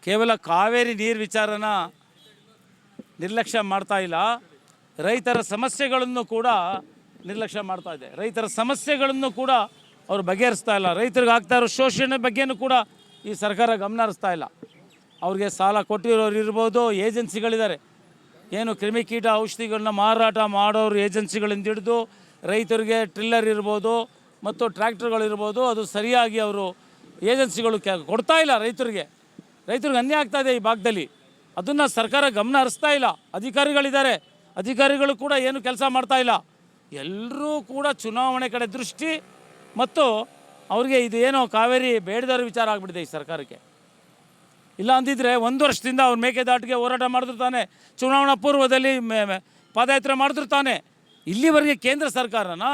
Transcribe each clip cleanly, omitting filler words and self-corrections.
ಕೇವಲ ಕಾವೇರಿ ನೀರು ವಿಚಾರನ ನಿರ್ಲಕ್ಷ್ಯ ಮಾಡ್ತಾ ಇಲ್ಲ, ರೈತರ ಸಮಸ್ಯೆಗಳನ್ನು ಕೂಡ ನಿರ್ಲಕ್ಷ್ಯ ಮಾಡ್ತಾ ಇದೆ. ರೈತರ ಸಮಸ್ಯೆಗಳನ್ನು ಕೂಡ ಅವರು ಬಗೆಹರಿಸ್ತಾ ಇಲ್ಲ. ರೈತರಿಗೆ ಆಗ್ತಾ ಇರೋ ಶೋಷಣೆ ಬಗ್ಗೆನೂ ಕೂಡ ಈ ಸರ್ಕಾರ ಗಮನ ಹರಿಸ್ತಾ ಇಲ್ಲ. ಅವ್ರಿಗೆ ಸಾಲ ಕೊಟ್ಟಿರೋರು ಇರ್ಬೋದು, ಏಜೆನ್ಸಿಗಳಿದ್ದಾರೆ, ಏನು ಕ್ರಿಮಿಕೀಟ ಔಷಧಿಗಳನ್ನ ಮಾರಾಟ ಮಾಡೋರು ಏಜೆನ್ಸಿಗಳಿಂದ ಹಿಡಿದು ರೈತರಿಗೆ ಟ್ರಿಲ್ಲರ್ ಇರ್ಬೋದು ಮತ್ತು ಟ್ರ್ಯಾಕ್ಟರ್ಗಳಿರ್ಬೋದು, ಅದು ಸರಿಯಾಗಿ ಅವರು ಏಜೆನ್ಸಿಗಳು ಕೊಡ್ತಾ ಇಲ್ಲ. ರೈತರಿಗೆ ಅನ್ಯಾಯ ಆಗ್ತಾಯಿದೆ ಈ ಭಾಗದಲ್ಲಿ. ಅದನ್ನು ಸರ್ಕಾರ ಗಮನ ಹರಿಸ್ತಾ ಇಲ್ಲ. ಅಧಿಕಾರಿಗಳಿದ್ದಾರೆ, ಅಧಿಕಾರಿಗಳು ಕೂಡ ಏನು ಕೆಲಸ ಮಾಡ್ತಾ ಇಲ್ಲ. ಎಲ್ಲರೂ ಕೂಡ ಚುನಾವಣೆ ಕಡೆ ದೃಷ್ಟಿ ಮತ್ತು ಅವ್ರಿಗೆ ಇದು ಏನೋ ಕಾವೇರಿ ಬೇಡದವ್ರ ವಿಚಾರ ಆಗಿಬಿಟ್ಟಿದೆ ಈ ಸರ್ಕಾರಕ್ಕೆ. ಇಲ್ಲ ಅಂದಿದ್ರೆ 1 ವರ್ಷದಿಂದ ಅವ್ರು ಮೇಕೆದಾಟಿಗೆ ಹೋರಾಟ ಮಾಡಿದ್ರು ತಾನೆ, ಚುನಾವಣಾ ಪೂರ್ವದಲ್ಲಿ ಪಾದಯಾತ್ರೆ ಮಾಡಿದ್ರು ತಾನೆ. ಇಲ್ಲಿವರೆಗೆ ಕೇಂದ್ರ ಸರ್ಕಾರನ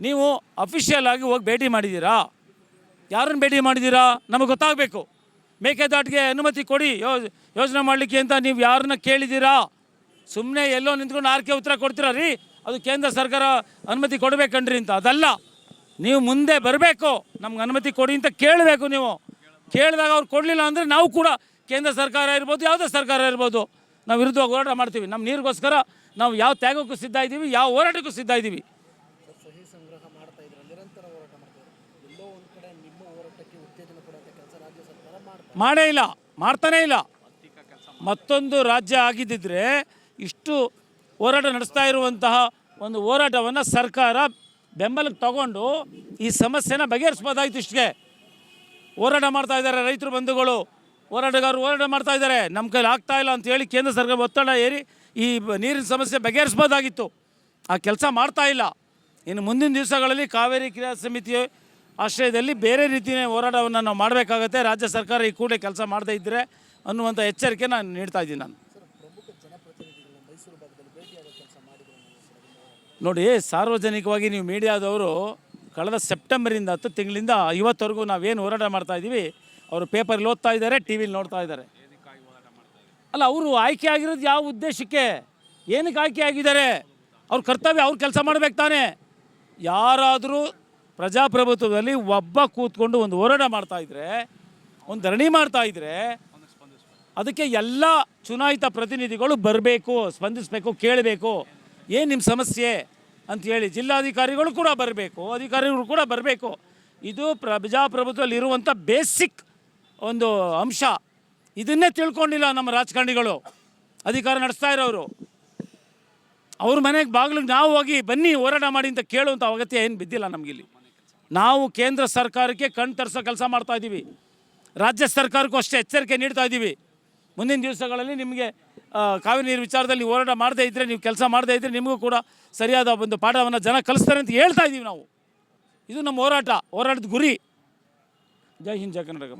ನೀವು ಅಫಿಷಿಯಲ್ ಆಗಿ ಹೋಗಿ ಭೇಟಿ ಮಾಡಿದ್ದೀರಾ? ಯಾರನ್ನು ಭೇಟಿ ಮಾಡಿದ್ದೀರಾ ನಮಗೆ ಗೊತ್ತಾಗಬೇಕು. ಮೇಕೆದಾಟಿಗೆ ಅನುಮತಿ ಕೊಡಿ ಯೋಜನೆ ಮಾಡಲಿಕ್ಕೆ ಅಂತ ನೀವು ಯಾರನ್ನ ಕೇಳಿದ್ದೀರಾ? ಸುಮ್ಮನೆ ಎಲ್ಲೋ ನಿಂತ್ಕೊಂಡು ಆರ್ಕೆ ಉತ್ತರ ಕೊಡ್ತೀರಾ ರೀ, ಅದು ಕೇಂದ್ರ ಸರ್ಕಾರ ಅನುಮತಿ ಕೊಡಬೇಕನ್ರಿ ಅಂತ. ಅದಲ್ಲ, ನೀವು ಮುಂದೆ ಬರಬೇಕು, ನಮ್ಗೆ ಅನುಮತಿ ಕೊಡಿ ಅಂತ ಕೇಳಬೇಕು. ನೀವು ಕೇಳಿದಾಗ ಅವ್ರು ಕೊಡಲಿಲ್ಲ ಅಂದರೆ ನಾವು ಕೂಡ ಕೇಂದ್ರ ಸರ್ಕಾರ ಇರ್ಬೋದು, ಯಾವುದೇ ಸರ್ಕಾರ ಇರ್ಬೋದು, ನಾವು ವಿರುದ್ಧವಾಗಿ ಹೋರಾಟ ಮಾಡ್ತೀವಿ. ನಮ್ಮ ನೀರಿಗೋಸ್ಕರ ನಾವು ಯಾವ ತ್ಯಾಗಕ್ಕೂ ಸಿದ್ಧ ಇದ್ದೀವಿ, ಯಾವ ಹೋರಾಟಕ್ಕೂ ಸಿದ್ಧ ಇದ್ದೀವಿ. ಸಹಿ ಸಂಗ್ರಹ ಮಾಡ್ತಾ ಇದ್ರೆ ನಿರಂತರ ಹೋರಾಟ ಮಾಡ್ತಾರೆ. ಎಲ್ಲೋ ಒಂದು ಕಡೆ ನಿಮ್ಮ ಹೋರಾಟಕ್ಕೆ ಉತ್ತೇಜನ ಕೊಡುವಂಥ ಕೆಲಸ ರಾಜ್ಯ ಸರ್ಕಾರ ಮಾಡೇ ಇಲ್ಲ, ಮಾಡ್ತಾನೇ ಇಲ್ಲ. ಮತ್ತೊಂದು ರಾಜ್ಯ ಆಗಿದ್ದಿದ್ರೆ ಇಷ್ಟು ಹೋರಾಟ ನಡೆಸ್ತಾ ಇರುವಂತಹ ಒಂದು ಹೋರಾಟವನ್ನು ಸರ್ಕಾರ ಬೆಂಬಲಕ್ಕೆ ತಗೊಂಡು ಈ ಸಮಸ್ಯೆನ ಬಗೆಹರಿಸ್ಬೋದಾಯ್ತು. ಇಷ್ಟಕ್ಕೆ ಹೋರಾಟ ಮಾಡ್ತಾ ಇದ್ದಾರೆ ರೈತರು ಬಂಧುಗಳು, ಹೋರಾಟಗಾರರು ಹೋರಾಟ ಮಾಡ್ತಾ ಇದ್ದಾರೆ. ನಮ್ಮ ಕೈಲಿ ಆಗ್ತಾ ಇಲ್ಲ ಅಂತೇಳಿ ಕೇಂದ್ರ ಸರ್ಕಾರ ಒತ್ತಡ ಏರಿ ಈ ನೀರಿನ ಸಮಸ್ಯೆ ಬಗೆಹರಿಸ್ಬೋದಾಗಿತ್ತು. ಆ ಕೆಲಸ ಮಾಡ್ತಾ ಇಲ್ಲ. ಇನ್ನು ಮುಂದಿನ ದಿವಸಗಳಲ್ಲಿ ಕಾವೇರಿ ಕ್ರಿಯಾ ಸಮಿತಿಯ ಆಶ್ರಯದಲ್ಲಿ ಬೇರೆ ರೀತಿಯ ಹೋರಾಟವನ್ನು ನಾವು ಮಾಡಬೇಕಾಗತ್ತೆ. ರಾಜ್ಯ ಸರ್ಕಾರ ಈ ಕೂಡಲೇ ಕೆಲಸ ಮಾಡದೇ ಇದ್ದರೆ ಅನ್ನುವಂಥ ಎಚ್ಚರಿಕೆ ನಾನು ನೀಡ್ತಾ ಇದ್ದೀನಿ. ನಾನು ನೋಡಿ, ಸಾರ್ವಜನಿಕವಾಗಿ ನೀವು ಮೀಡಿಯಾದವರು ಕಳೆದ ಸೆಪ್ಟೆಂಬರಿಂದ 10 ತಿಂಗಳಿಂದ ಇವತ್ತವರೆಗೂ ನಾವೇನು ಹೋರಾಟ ಮಾಡ್ತಾಯಿದ್ದೀವಿ, ಅವರು ಪೇಪರಲ್ಲಿ ಓದ್ತಾ ಇದ್ದಾರೆ, ಟಿ ವಿಲಿ ನೋಡ್ತಾ ಇದ್ದಾರೆ. ಅಲ್ಲ, ಅವರು ಆಯ್ಕೆ ಆಗಿರೋದು ಯಾವ ಉದ್ದೇಶಕ್ಕೆ, ಏನಕ್ಕೆ ಆಯ್ಕೆ ಆಗಿದ್ದಾರೆ? ಅವ್ರ ಕರ್ತವ್ಯ, ಅವ್ರು ಕೆಲಸ ಮಾಡಬೇಕು ತಾನೇ. ಯಾರಾದರೂ ಪ್ರಜಾಪ್ರಭುತ್ವದಲ್ಲಿ ಒಬ್ಬ ಕೂತ್ಕೊಂಡು ಒಂದು ಹೋರಾಟ ಮಾಡ್ತಾಯಿದ್ರೆ, ಒಂದು ಧರಣಿ ಮಾಡ್ತಾಯಿದ್ರೆ ಅದಕ್ಕೆ ಎಲ್ಲ ಚುನಾಯಿತ ಪ್ರತಿನಿಧಿಗಳು ಬರಬೇಕು, ಸ್ಪಂದಿಸಬೇಕು, ಕೇಳಬೇಕು ಏನು ನಿಮ್ಮ ಸಮಸ್ಯೆ ಅಂಥೇಳಿ. ಜಿಲ್ಲಾಧಿಕಾರಿಗಳು ಕೂಡ ಬರಬೇಕು, ಅಧಿಕಾರಿಗಳು ಕೂಡ ಬರಬೇಕು. ಇದು ಪ್ರಜಾಪ್ರಭುತ್ವದಲ್ಲಿ ಇರುವಂಥ ಬೇಸಿಕ್ ಒಂದು ಅಂಶ. ಇದನ್ನೇ ತಿಳ್ಕೊಂಡಿಲ್ಲ ನಮ್ಮ ರಾಜಕಾರಣಿಗಳು, ಅಧಿಕಾರ ನಡೆಸ್ತಾ ಇರೋರು. ಅವ್ರ ಮನೆಗೆ ಬಾಗಿಲಿಗೆ ನಾವು ಹೋಗಿ ಬನ್ನಿ ಹೋರಾಟ ಮಾಡಿ ಅಂತ ಕೇಳುವಂಥ ಅಗತ್ಯ ಏನು ಬಿದ್ದಿಲ್ಲ ನಮಗಿಲ್ಲಿ. ನಾವು ಕೇಂದ್ರ ಸರ್ಕಾರಕ್ಕೆ ಕಣ್ ತರಿಸೋ ಕೆಲಸ ಮಾಡ್ತಾಯಿದ್ದೀವಿ, ರಾಜ್ಯ ಸರ್ಕಾರಕ್ಕೂ ಅಷ್ಟೇ ಎಚ್ಚರಿಕೆ ನೀಡ್ತಾ ಇದ್ದೀವಿ. ಮುಂದಿನ ದಿವಸಗಳಲ್ಲಿ ನಿಮಗೆ ಕಾವೇರಿ ನೀರು ವಿಚಾರದಲ್ಲಿ ಹೋರಾಟ ಮಾಡದೇ ಇದ್ದರೆ, ನೀವು ಕೆಲಸ ಮಾಡದೇ ಇದ್ದರೆ ನಿಮಗೂ ಕೂಡ ಸರಿಯಾದ ಒಂದು ಪಾಠವನ್ನು ಜನ ಕಲಿಸ್ತಾರೆ ಅಂತ ಹೇಳ್ತಾ ಇದ್ದೀವಿ ನಾವು. ಇದು ನಮ್ಮ ಹೋರಾಟದ ಗುರಿ. ಜೈ ಹಿಂದ್, ಜೈ ಕರ್ನಾಟಕ.